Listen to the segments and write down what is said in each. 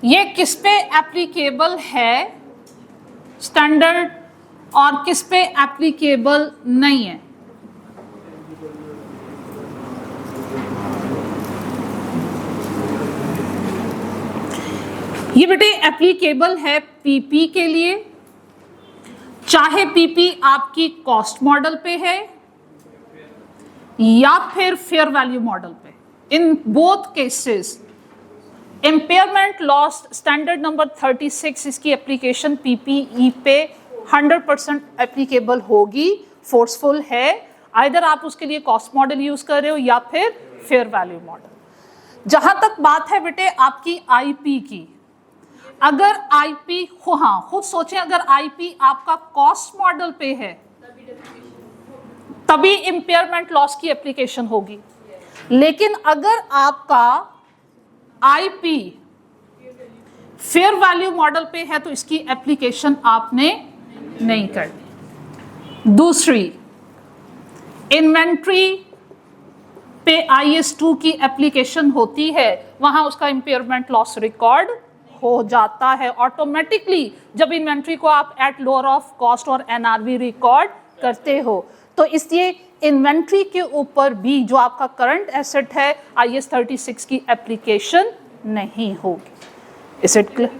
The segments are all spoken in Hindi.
ये किस पे एप्लीकेबल है स्टैंडर्ड और किस पे एप्लीकेबल नहीं है? ये बेटे एप्लीकेबल है पीपी के लिए, चाहे पीपी आपकी कॉस्ट मॉडल पे है या फिर फेयर वैल्यू मॉडल पे। In both cases impairment loss standard number 36 इसकी एप्लीकेशन पीपीई पे 100% एप्लीकेबल होगी, फोर्सफुल है। आइदर आप उसके लिए कॉस्ट मॉडल यूज कर रहे हो या फिर फेयर वैल्यू मॉडल। जहां तक बात है बेटे आपकी आईपी की, अगर आईपी हाँ खुद सोचें, अगर आईपी आपका कॉस्ट मॉडल पे है तभी इम्पेयरमेंट लॉस की एप्लीकेशन होगी। लेकिन अगर आपका आईपी फेयर वैल्यू मॉडल पे है तो इसकी एप्लीकेशन आपने नहीं करनी। दूसरी, इन्वेंट्री पे IS2 की एप्लीकेशन होती है, वहां उसका इम्पेयरमेंट लॉस रिकॉर्ड हो जाता है ऑटोमेटिकली जब इन्वेंट्री को आप एट लोअर ऑफ कॉस्ट और NRV रिकॉर्ड करते हो। तो इसलिए इन्वेंट्री के ऊपर भी जो आपका करंट एसेट है IS 36 की एप्लीकेशन नहीं होगी। Is it clear?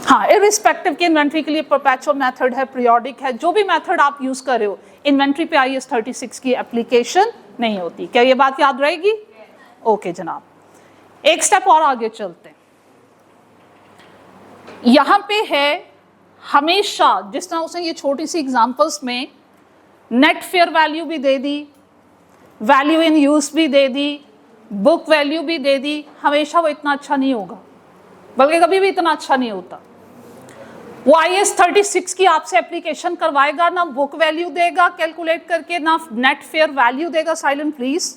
हाँ, इररिस्पेक्टिव की इन्वेंट्री के लिए परपेचुअल मेथड है, पीरियोडिक है, जो भी मेथड आप यूज कर रहे हो, इन्वेंट्री पे IS 36 की एप्लीकेशन नहीं होती। क्या ये बात याद रहेगी? ओके जनाब, एक स्टेप और आगे चलते हैं। यहां पे है हमेशा, जिस तरह उसने ये छोटी सी एग्जांपल्स में नेट फेयर वैल्यू भी दे दी, वैल्यू इन यूज भी दे दी, बुक वैल्यू भी दे दी, हमेशा वो इतना अच्छा नहीं होगा, बल्कि कभी भी इतना अच्छा नहीं होता। वो IS 36 की आपसे एप्लीकेशन करवाएगा, ना बुक वैल्यू देगा कैलकुलेट करके, ना नेट फेयर वैल्यू देगा। Silent please.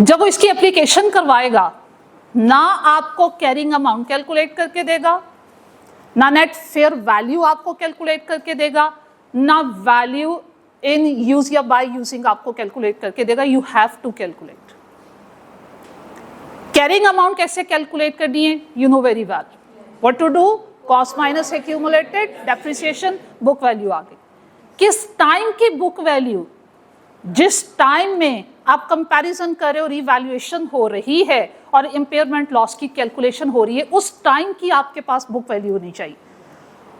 जब वो इसकी एप्लीकेशन करवाएगा, ना आपको कैरिंग अमाउंट कैलकुलेट करके देगा, ना नेट फेयर वैल्यू आपको कैलकुलेट करके देगा, ना वैल्यू इन यूज या बाय यूजिंग आपको कैलकुलेट करके देगा। You have to calculate. Carrying amount कैसे कैलकुलेट करनी है? You know very well what to do. Cost minus accumulated depreciation, book value आ गई। किस टाइम की बुक वैल्यू? जिस टाइम में आप कंपैरिजन कर रहे हो, रिवैल्यूएशन हो रही है और इम्पेयरमेंट लॉस की कैलकुलेशन हो रही है, उस टाइम की आपके पास बुक वैल्यू होनी चाहिए।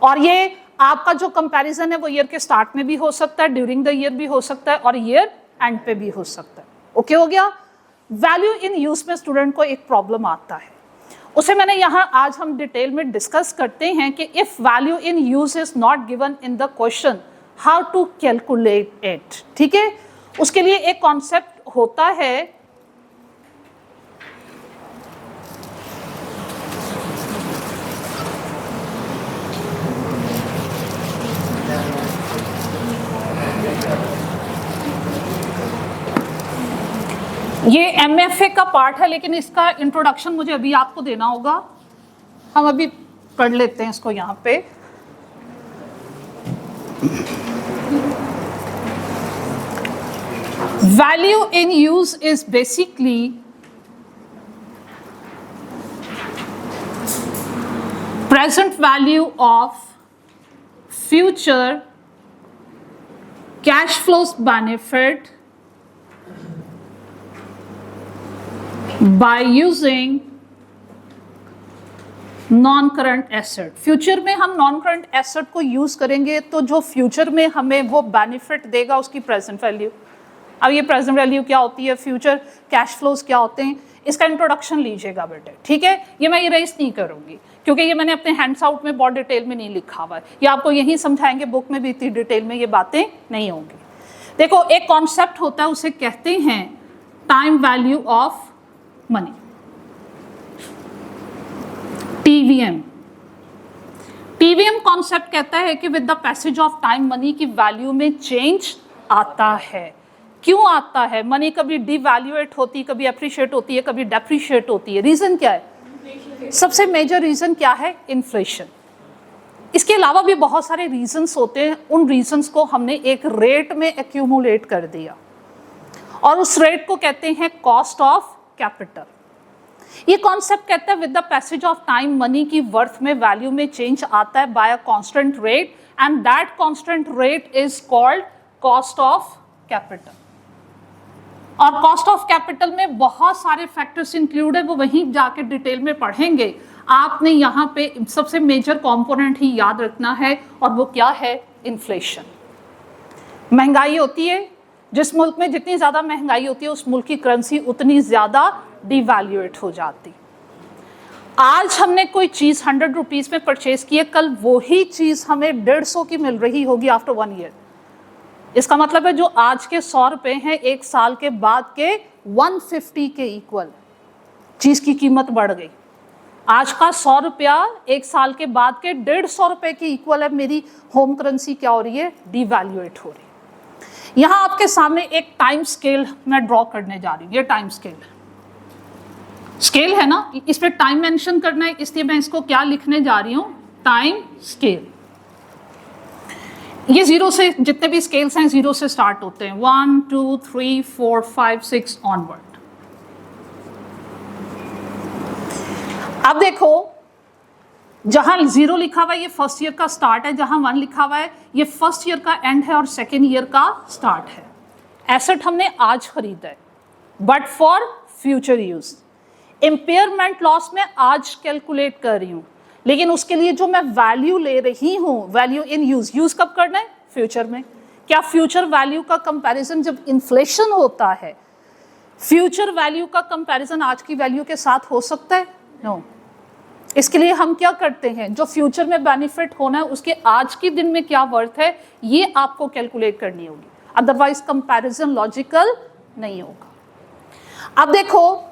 और ये आपका जो कंपैरिजन है वो ईयर के स्टार्ट में भी हो सकता है, ड्यूरिंग द ईयर भी हो सकता है और ईयर एंड पे भी हो सकता है। ओके हो गया? वैल्यू इन यूज में स्टूडेंट को एक प्रॉब्लम आता है, उसे मैंने यहाँ आज हम डिटेल में डिस्कस करते हैं कि if value in use is not given in the question, how to calculate it. ठीक है, उसके लिए एक कॉन्सेप्ट होता है ये MFA का पार्ट है, लेकिन इसका इंट्रोडक्शन मुझे अभी आपको देना होगा। हम अभी पढ़ लेते हैं इसको यहाँ पे। Value in use is basically present value of future cash flows benefit by using non current asset. Future में हम नॉन करंट एसेट को यूज करेंगे तो जो फ्यूचर में हमें वो बेनिफिट देगा उसकी प्रेजेंट वैल्यू। अब ये प्रेजेंट वैल्यू क्या होती है, फ्यूचर कैश फ्लोज क्या होते हैं, इसका इंट्रोडक्शन लीजिएगा बेटे। ठीक है, ये मैं इरेज नहीं करूंगी क्योंकि ये मैंने अपने हैंड्स आउट में बहुत डिटेल में नहीं लिखा हुआ है, ये आपको यही समझाएंगे, बुक में भी इतनी डिटेल में ये बातें नहीं होंगी। देखो, एक कॉन्सेप्ट होता है, उसे कहते हैं time value of money, TVM। TVM concept कहता है कि with the passage of time money की वैल्यू में चेंज आता है। क्यों आता है? मनी कभी डिवैल्यूएट होती है, कभी अप्रिशिएट होती है, कभी डेप्रिशिएट होती है। रीजन क्या है? सबसे मेजर रीजन क्या है? इन्फ्लेशन। इसके अलावा भी बहुत सारे रीजंस होते हैं, उन रीजंस को हमने एक रेट में एक्यूमुलेट कर दिया और उस रेट को कहते हैं कॉस्ट ऑफ कैपिटल। ये कॉन्सेप्ट कहता है with the passage of time money की वर्थ में वैल्यू में चेंज आता है by a constant rate and that constant rate is called cost of capital. और कॉस्ट ऑफ कैपिटल में बहुत सारे फैक्टर्स इंक्लूड है, वो वहीं जाके डिटेल में पढ़ेंगे। आपने यहाँ पे सबसे मेजर कंपोनेंट ही याद रखना है और वो क्या है, इन्फ्लेशन। महंगाई होती है, जिस मुल्क में जितनी ज़्यादा महंगाई होती है उस मुल्क की करेंसी उतनी ज़्यादा डिवैल्यूएट हो जाती। आज हमने कोई चीज़ 100 रुपीज़ में परचेज की है, कल वही चीज़ हमें 150 की मिल रही होगी आफ्टर 1 ईयर। इसका मतलब है जो आज के 100 रुपये हैं एक साल के बाद के 150 के इक्वल चीज़ की कीमत बढ़ गई। आज का 100 रुपया एक साल के बाद के 150 रुपये के इक्वल है। मेरी होम करेंसी क्या हो रही है, डिवैल्यूएट हो रही है। यहाँ आपके सामने एक टाइम स्केल मैं ड्रॉ करने जा रही हूँ। ये टाइम स्केल है ना, इस पर टाइम मेंशन करना है, इसलिए मैं इसको क्या लिखने जा रही हूँ, टाइम स्केल। ये 0 से, जितने भी स्केल्स हैं 0 से स्टार्ट होते हैं, 1 2 3 4 5 6 ऑनवर्ड। अब देखो जहां 0 लिखा हुआ है ये फर्स्ट ईयर का स्टार्ट है, जहां 1 लिखा हुआ है ये फर्स्ट ईयर का एंड है और सेकेंड ईयर का स्टार्ट है। एसेट हमने आज खरीदा है but for future use. Impairment loss में आज कैलकुलेट कर रही हूं, लेकिन उसके लिए जो मैं वैल्यू ले रही हूं, वैल्यू इन यूज कब करना है, फ्यूचर में। क्या फ्यूचर वैल्यू का कंपैरिजन जब इन्फ्लेशन होता है, फ्यूचर वैल्यू का कंपैरिजन आज की वैल्यू के साथ हो सकता है? नो। इसके लिए हम क्या करते हैं, जो फ्यूचर में बेनिफिट होना है उसके आज के दिन में क्या वर्थ है ये आपको कैलकुलेट करनी होगी, अदरवाइज कंपैरिजन लॉजिकल नहीं होगा। अब देखो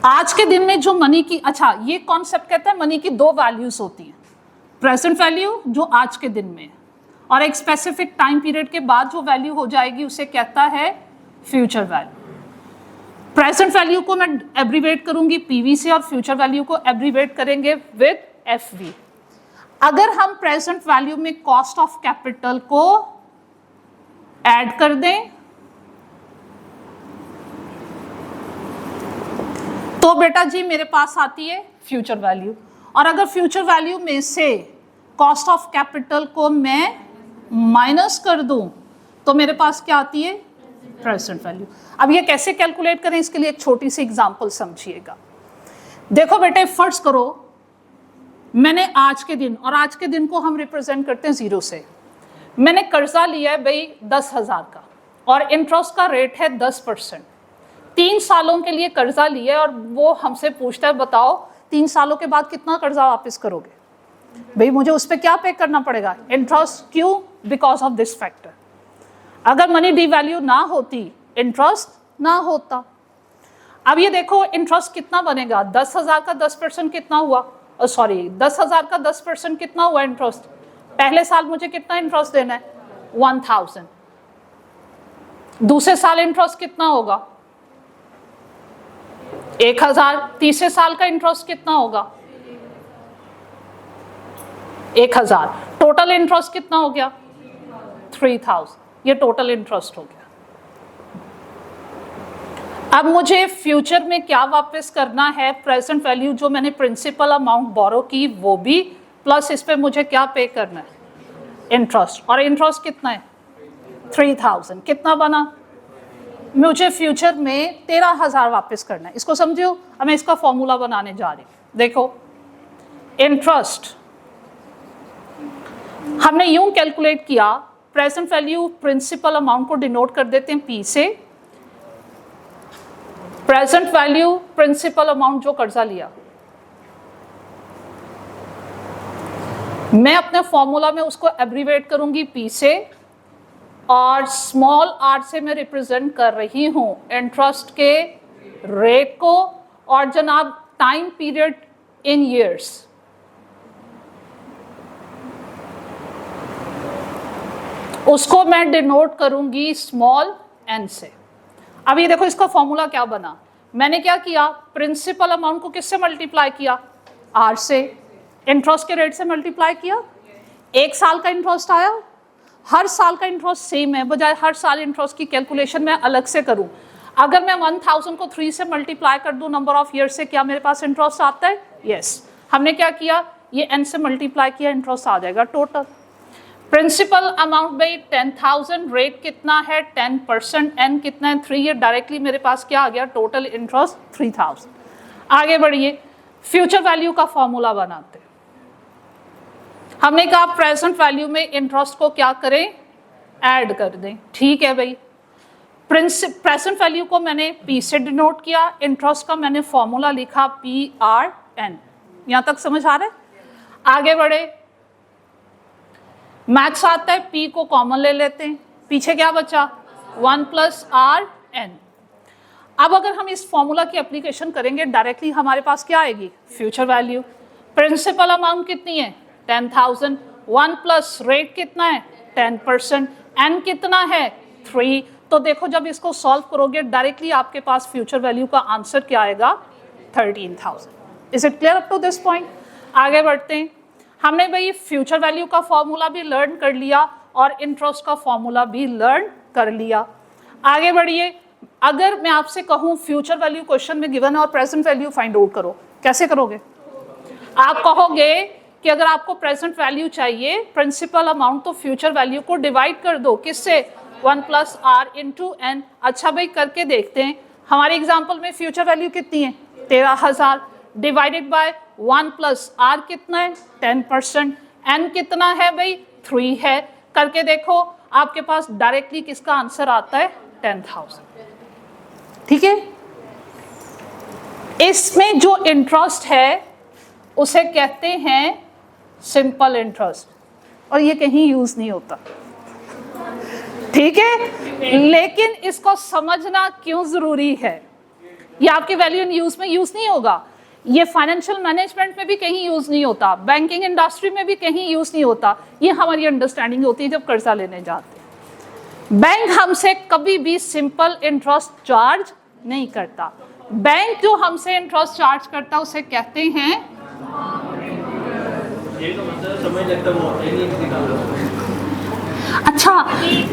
आज के दिन में जो मनी की, अच्छा ये कॉन्सेप्ट कहता है मनी की 2 वैल्यूज होती हैं, प्रेजेंट वैल्यू जो आज के दिन में और एक स्पेसिफिक टाइम पीरियड के बाद जो वैल्यू हो जाएगी उसे कहता है फ्यूचर वैल्यू। प्रेजेंट वैल्यू को मैं एब्रीवेट करूंगी पीवी से और फ्यूचर वैल्यू को एब्रीवेट करेंगे विद एफवी। अगर हम प्रेजेंट वैल्यू में कॉस्ट ऑफ कैपिटल को ऐड कर दें तो बेटा जी मेरे पास आती है फ्यूचर वैल्यू, और अगर फ्यूचर वैल्यू में से कॉस्ट ऑफ कैपिटल को मैं माइनस कर दूं तो मेरे पास क्या आती है, प्रेजेंट वैल्यू। अब ये कैसे कैलकुलेट करें, इसके लिए एक छोटी सी एग्जांपल समझिएगा। देखो बेटे फर्ज करो मैंने आज के दिन, और आज के दिन को हम रिप्रेजेंट करते हैं 0 से, मैंने कर्जा लिया है भाई 10,000 का और इंटरेस्ट का रेट है 10%। 3 सालों के लिए कर्जा लिया है और वो हमसे पूछता है बताओ 3 सालों के बाद कितना कर्जा वापस करोगे। भाई मुझे उस पर क्या पे करना पड़ेगा, इंटरेस्ट। क्यों, बिकॉज ऑफ दिस फैक्टर। अगर मनी डिवैल्यू ना होती इंटरेस्ट ना होता। अब ये देखो इंटरेस्ट कितना बनेगा, 10,000 का 10% कितना हुआ, सॉरी 10,000 का 10% कितना हुआ इंटरेस्ट। पहले साल मुझे कितना इंटरेस्ट देना है, 1,000। दूसरे साल इंटरेस्ट कितना होगा, 1,000। तीसरे साल का इंटरेस्ट कितना होगा, 1,000। टोटल इंटरेस्ट कितना हो गया, 3,000। ये टोटल इंटरेस्ट हो गया। अब मुझे फ्यूचर में क्या वापस करना है, प्रेजेंट वैल्यू जो मैंने प्रिंसिपल अमाउंट बोरो की वो भी, प्लस इस पे मुझे क्या पे करना है, इंटरेस्ट। और इंटरेस्ट कितना है, 3,000। कितना बना, मुझे फ्यूचर में 13,000 वापस करना है। इसको समझो, अब मैं इसका फॉर्मूला बनाने जा रही हूँ। देखो इंटरेस्ट हमने यूं कैलकुलेट किया, प्रेजेंट वैल्यू प्रिंसिपल अमाउंट को डिनोट कर देते हैं P से, प्रेजेंट वैल्यू प्रिंसिपल अमाउंट जो कर्जा लिया, मैं अपने फॉर्मूला में उसको एब्रीवेट करूंगी P से, और स्मॉल r से मैं रिप्रेजेंट कर रही हूं इंटरेस्ट के रेट को, और जनाब टाइम पीरियड इन ईयर्स। उसको मैं डिनोट करूंगी स्मॉल n से। अब ये देखो इसका फॉर्मूला क्या बना, मैंने क्या किया, प्रिंसिपल अमाउंट को किससे मल्टीप्लाई किया, r से, इंटरेस्ट के रेट से मल्टीप्लाई किया। 1 साल का इंटरेस्ट आया हर साल का इंटरेस्ट सेम है, बजाय हर साल इंटरेस्ट की कैलकुलेशन मैं अलग से करूं। अगर मैं 1000 को 3 से मल्टीप्लाई कर दूं नंबर ऑफ ईयर से, क्या मेरे पास इंटरेस्ट आता है? यस। हमने क्या किया, ये n से मल्टीप्लाई किया, इंटरेस्ट आ जाएगा टोटल। प्रिंसिपल अमाउंट भाई 10,000, रेट कितना है 10%, n कितना है 3, ये डायरेक्टली मेरे पास क्या आ गया, टोटल इंटरेस्ट 3000। आगे बढ़िए, फ्यूचर वैल्यू का फॉर्मूला बनाते हैं। हमने कहा प्रेजेंट वैल्यू में इंटरेस्ट को क्या करें, ऐड कर दें। ठीक है भाई, प्रेजेंट वैल्यू को मैंने P से डिनोट किया, इंटरेस्ट का मैंने फॉर्मूला लिखा PRN। यहां तक समझ आ रहा है? आगे बढ़े, मैथ्स आता है, P को कॉमन ले लेते हैं, पीछे क्या बचा 1 + RN। अब अगर हम इस फॉर्मूला की एप्लीकेशन करेंगे डायरेक्टली, हमारे पास क्या आएगी, फ्यूचर वैल्यू। प्रिंसिपल अमाउंट कितनी है 10,000, 1 प्लस रेट कितना है 10%, n कितना है 3। तो देखो जब इसको सॉल्व करोगे डायरेक्टली आपके पास फ्यूचर वैल्यू का आंसर क्या आएगा 13,000। Is it clear up to this point? आगे बढ़ते हैं। हमने भाई फ्यूचर वैल्यू का फॉर्मूला भी लर्न कर लिया और इंटरेस्ट का फॉर्मूला भी लर्न कर लिया। आगे बढ़िए, अगर मैं आपसे कहूँ फ्यूचर वैल्यू क्वेश्चन में गिवन है और प्रेजेंट वैल्यू फाइंड आउट करो, कैसे करोगे? आप कहोगे कि अगर आपको प्रेजेंट वैल्यू चाहिए प्रिंसिपल अमाउंट, तो फ्यूचर वैल्यू को डिवाइड कर दो, किससे 1 + R × n। अच्छा भाई करके देखते हैं। हमारे एग्जाम्पल में फ्यूचर वैल्यू कितनी है 13,000, डिवाइडेड बाय 1 + R कितना है 10%, n कितना है भाई 3 है। करके देखो आपके पास डायरेक्टली किसका आंसर आता है 10,000। ठीक है, इसमें जो इंटरेस्ट है उसे कहते हैं सिंपल इंटरेस्ट, और ये कहीं यूज नहीं होता। ठीक है, लेकिन इसको समझना क्यों जरूरी है। ये आपके वैल्यू इन यूज में यूज नहीं होगा, ये फाइनेंशियल मैनेजमेंट में भी कहीं यूज नहीं होता, बैंकिंग इंडस्ट्री में भी कहीं यूज नहीं होता। ये हमारी अंडरस्टैंडिंग होती है जब कर्जा लेने जाते हैं। बैंक हमसे कभी भी सिंपल इंटरेस्ट चार्ज नहीं करता। बैंक जो हमसे इंटरेस्ट चार्ज करता है उसे कहते हैं, अच्छा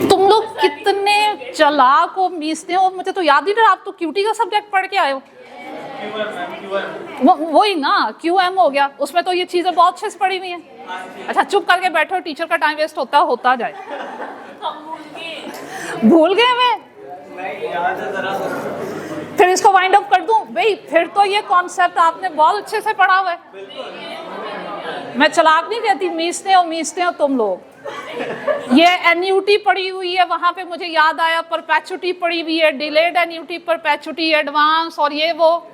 तुम लोग कितने चालाक हो, मीसते हो, मुझे तो याद ही नहीं। आप तो क्यूटी का सब्जेक्ट पढ़ के आए हो। वही ना, QM हो गया, उसमें तो ये चीजें बहुत अच्छे से पढ़ी हुई हैं। अच्छा चुप करके बैठो, टीचर का टाइम वेस्ट होता जाए। भूल गए मैं, फिर इसको वाइंड अप कर दूं भाई। फिर तो ये कॉन्सेप्ट आपने बहुत अच्छे से पढ़ा हुआ है। मैं चालाक नहीं कहती, मीसते हो तुम लोग। ये एन्यूटी पढ़ी हुई है, वहां पे मुझे याद आया परपेचुटी पढ़ी हुई है, डिलेड एन्यूटी, परपेचुटी, एडवांस, और ये वो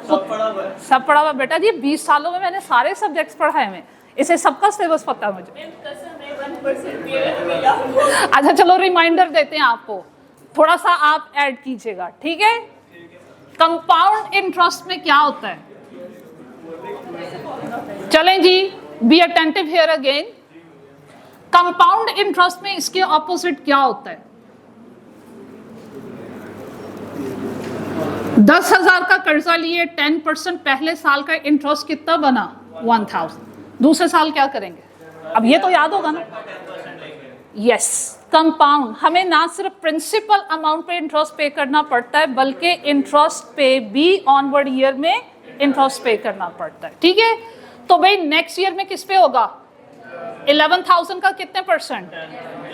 सब पढ़ा हुआ। बेटा जी 20 सालों में मैंने सारे सब्जेक्ट्स पढ़ाए हैं, इसे सबका सिलेबस पता है मुझे। अच्छा चलो रिमाइंडर देते हैं आपको, थोड़ा सा आप ऐड कीजिएगा। ठीक है, कंपाउंड इंटरेस्ट में क्या होता है? चलें जी, be attentive here again. Compound interest में इसके ऑपोजिट क्या होता है? 10,000 का कर्जा लिए 10% पहले साल का इंटरेस्ट कितना बना 1,000। दूसरे साल क्या करेंगे? अब ये तो याद होगा ना। यस, कंपाउंड, हमें ना सिर्फ प्रिंसिपल अमाउंट पे इंटरेस्ट पे करना पड़ता है, बल्कि इंटरेस्ट पे भी ऑनवर्ड ईयर में इंटरेस्ट पे करना पड़ता है। ठीक है, तो भाई नेक्स्ट ईयर में किस पे होगा? 11,000 का कितने परसेंट,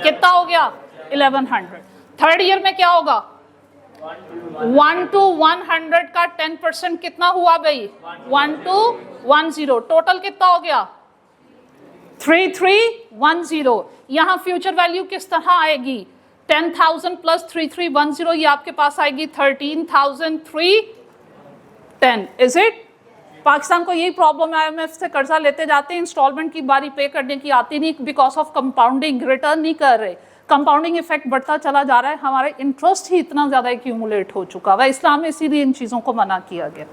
कितना हो गया 1100। थर्ड ईयर में क्या होगा 1 to 100 का 10% कितना हुआ भाई 1 to 10। टोटल कितना हो गया 3310। यहाँ फ्यूचर वैल्यू किस तरह आएगी 10,000 + 3310, ये आपके पास आएगी 13,310। Is it? पाकिस्तान को यही प्रॉब्लम है, IMF से कर्जा लेते जाते हैं, इंस्टॉलमेंट की बारी पे करने की आती नहीं, बिकॉज ऑफ कंपाउंडिंग, रिटर्न नहीं कर रहे, कंपाउंडिंग इफेक्ट बढ़ता चला जा रहा है, हमारा इंटरेस्ट ही इतना ज़्यादा एक्यूमुलेट हो चुका है। इस्लाम में इसीलिए इन चीज़ों को मना किया गया।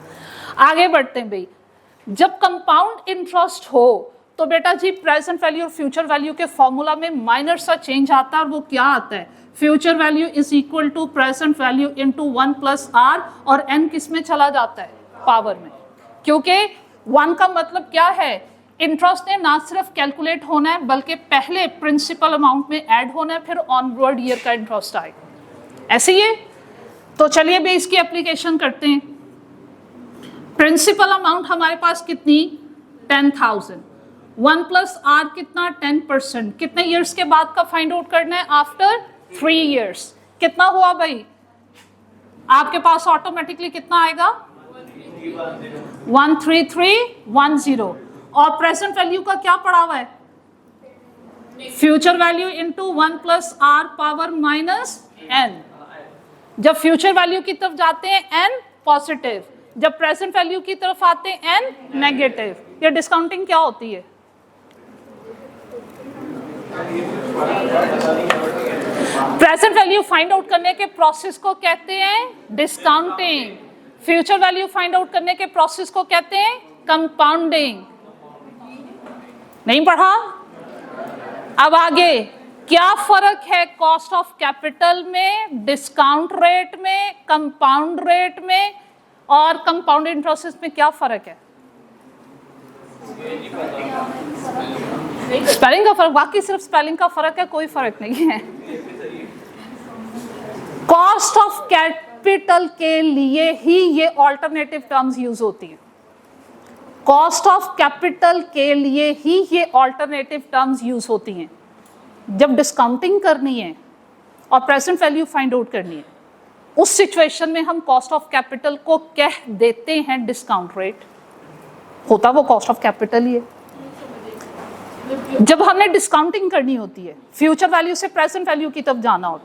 आगे बढ़ते हैं भाई, जब कंपाउंड इंटरेस्ट हो तो बेटा जी प्रेजेंट वैल्यू और फ्यूचर वैल्यू के फॉर्मूला में माइनर सा चेंज आता है, और वो क्या आता है future value is equal to present value into 1 + R, और n किस में चला जाता है पावर में, क्योंकि 1 का मतलब क्या है इंटरेस्ट ने ना सिर्फ कैलकुलेट होना है बल्कि पहले प्रिंसिपल अमाउंट में ऐड होना है, फिर ऑनवर्ड ईयर का इंटरेस्ट आएगा। ऐसे ही है। तो चलिए भी इसकी एप्लीकेशन करते हैं। प्रिंसिपल अमाउंट हमारे पास कितनी 10,000, 1 प्लस आर कितना 10%, कितने ईयर्स के बाद का फाइंड आउट करना है? After 3 years. कितना हुआ भाई? आपके पास ऑटोमेटिकली कितना आएगा? 13310। और प्रेजेंट वैल्यू का क्या पड़ा हुआ है? Future value into 1 plus r power minus n. जब फ्यूचर वैल्यू की तरफ जाते हैं एन पॉजिटिव, जब प्रेजेंट वैल्यू की तरफ आते हैं एन नेगेटिव। ये डिस्काउंटिंग क्या होती है? प्रेजेंट वैल्यू फाइंड आउट करने के प्रोसेस को कहते हैं discounting. Future value find out करने के प्रोसेस को कहते हैं कंपाउंडिंग। नहीं पढ़ा? अब आगे क्या फर्क है कॉस्ट ऑफ कैपिटल में, डिस्काउंट रेट में, कंपाउंड रेट में और कंपाउंड इंटरेस्ट में क्या फर्क है? स्पेलिंग का फर्क, बाकी सिर्फ स्पेलिंग का फर्क है, कोई फर्क नहीं है। कॉस्ट ऑफ कैपिटल के लिए ही ये ऑल्टरनेटिव टर्म्स यूज होती है। कॉस्ट ऑफ कैपिटल के लिए ही ये ऑल्टरनेटिव टर्म्स यूज होती हैं। जब डिस्काउंटिंग करनी है और प्रेजेंट वैल्यू फाइंड आउट करनी है, उस सिचुएशन में हम कॉस्ट ऑफ कैपिटल को कह देते हैं डिस्काउंट रेट। होता वो कॉस्ट ऑफ कैपिटल ही है। जब हमने डिस्काउंटिंग करनी होती है, फ्यूचर वैल्यू से प्रेजेंट वैल्यू की तरफ जाना होता,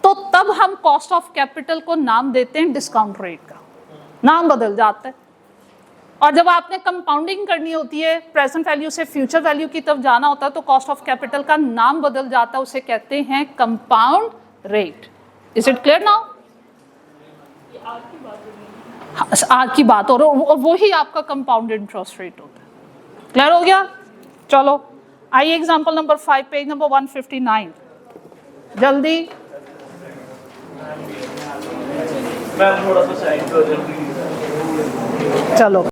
तो तब हम कॉस्ट ऑफ कैपिटल को नाम देते हैं डिस्काउंट रेट का, नाम बदल जाता है। और जब आपने कंपाउंडिंग करनी होती है, प्रेजेंट वैल्यू से फ्यूचर वैल्यू की तरफ जाना होता है, तो कॉस्ट ऑफ कैपिटल का नाम बदल जाता है, उसे कहते हैं compound rate. Is it clear now? R की बात और वो ही आपका कंपाउंड इंटरेस्ट रेट होता है। क्लियर हो गया? चलो आइए एग्जांपल नंबर 5, पेज नंबर 159, जल्दी। मैं थोड़ा सा साइड कर दूं। चलो